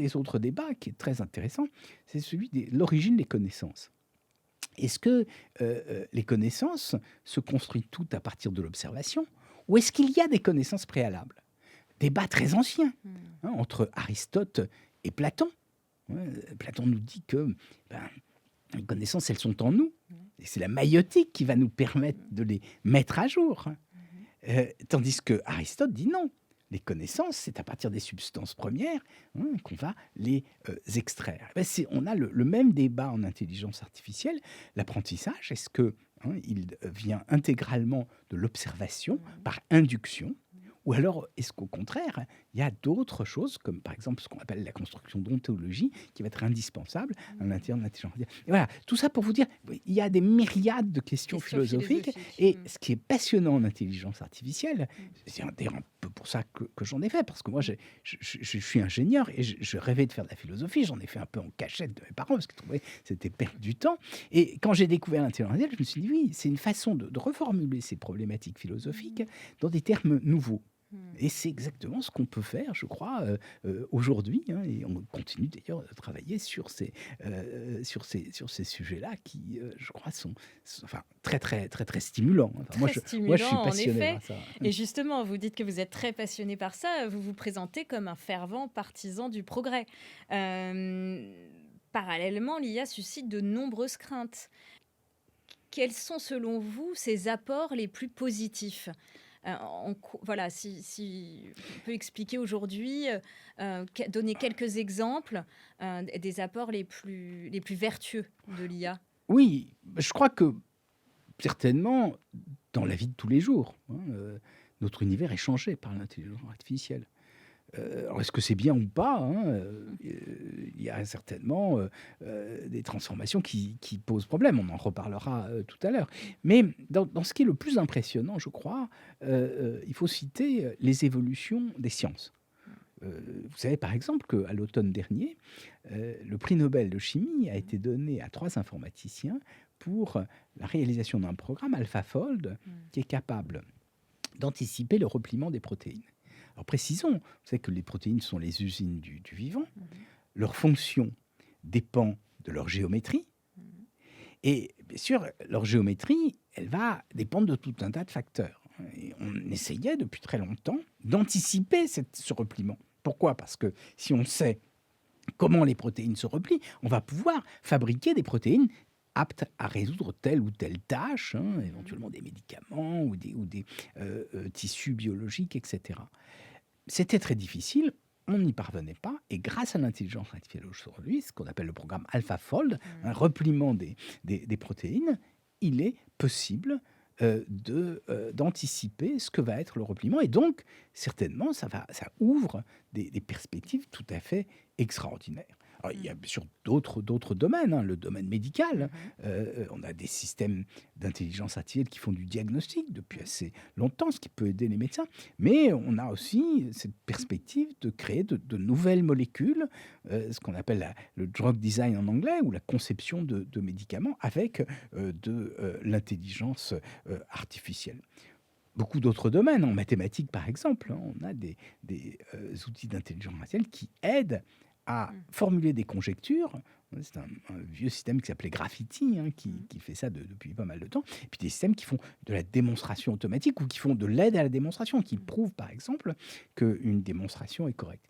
des autres débats qui est très intéressant, c'est celui de l'origine des connaissances. Est-ce que les connaissances se construisent toutes à partir de l'observation ou est-ce qu'il y a des connaissances préalables? Débat très ancien entre Aristote et Platon. Platon nous dit que les connaissances, elles sont en nous. Et c'est la maïotique qui va nous permettre de les mettre à jour. Tandis que Aristote dit non. Les connaissances, c'est à partir des substances premières qu'on va les extraire. On a le même débat en intelligence artificielle. L'apprentissage, est-ce qu'il vient intégralement de l'observation par induction? Ou alors, est-ce qu'au contraire, il y a d'autres choses, comme par exemple ce qu'on appelle la construction d'ontologie, qui va être indispensable à l'intérieur de l'intelligence artificielle. Et voilà, tout ça pour vous dire, il y a des myriades de questions philosophiques. Et ce qui est passionnant en intelligence artificielle, c'est d'ailleurs un peu pour ça que j'en ai fait, parce que moi, je suis ingénieur et je rêvais de faire de la philosophie. J'en ai fait un peu en cachette de mes parents, parce qu'ils trouvaient que c'était perdre du temps. Et quand j'ai découvert l'intelligence artificielle, je me suis dit, oui, c'est une façon de reformuler ces problématiques philosophiques dans des termes nouveaux. Et c'est exactement ce qu'on peut faire, je crois, aujourd'hui. Et on continue d'ailleurs de travailler sur ces sujets-là qui, je crois, sont très, très, très, très stimulants. Moi, je suis passionné par ça. Et justement, vous dites que vous êtes très passionné par ça. Vous vous présentez comme un fervent partisan du progrès. Parallèlement, l'IA suscite de nombreuses craintes. Quels sont, selon vous, ses apports les plus positifs ? Voilà, si on peut expliquer aujourd'hui, donner quelques exemples des apports les plus vertueux de l'IA. Oui, je crois que certainement, dans la vie de tous les jours, notre univers est changé par l'intelligence artificielle. Alors, est-ce que c'est bien ou pas, il y a certainement des transformations qui posent problème. On en reparlera tout à l'heure. Mais dans ce qui est le plus impressionnant, je crois, il faut citer les évolutions des sciences. Vous savez par exemple qu'à l'automne dernier, le prix Nobel de chimie a été donné à 3 informaticiens pour la réalisation d'un programme AlphaFold qui est capable d'anticiper le repliement des protéines. Alors précisons, vous savez que les protéines sont les usines du vivant. Leur fonction dépend de leur géométrie. Et bien sûr, leur géométrie, elle va dépendre de tout un tas de facteurs. Et on essayait depuis très longtemps d'anticiper ce repliement. Pourquoi ? Parce que si on sait comment les protéines se replient, on va pouvoir fabriquer des protéines aptes à résoudre telle ou telle tâche, éventuellement des médicaments ou des tissus biologiques, etc. C'était très difficile, on n'y parvenait pas, et grâce à l'intelligence artificielle aujourd'hui, ce qu'on appelle le programme AlphaFold, un repliement des protéines, il est possible d'anticiper ce que va être le repliement, et donc certainement ça ouvre des perspectives tout à fait extraordinaires. Alors, il y a bien sûr d'autres domaines, le domaine médical. On a des systèmes d'intelligence artificielle qui font du diagnostic depuis assez longtemps, ce qui peut aider les médecins. Mais on a aussi cette perspective de créer de nouvelles molécules, ce qu'on appelle le drug design en anglais, ou la conception de médicaments avec de l'intelligence artificielle. Beaucoup d'autres domaines, en mathématiques par exemple, on a des outils d'intelligence artificielle qui aident à formuler des conjectures. C'est un vieux système qui s'appelait Graphity, qui fait ça depuis pas mal de temps. Et puis des systèmes qui font de la démonstration automatique ou qui font de l'aide à la démonstration, qui prouvent par exemple qu'une démonstration est correcte.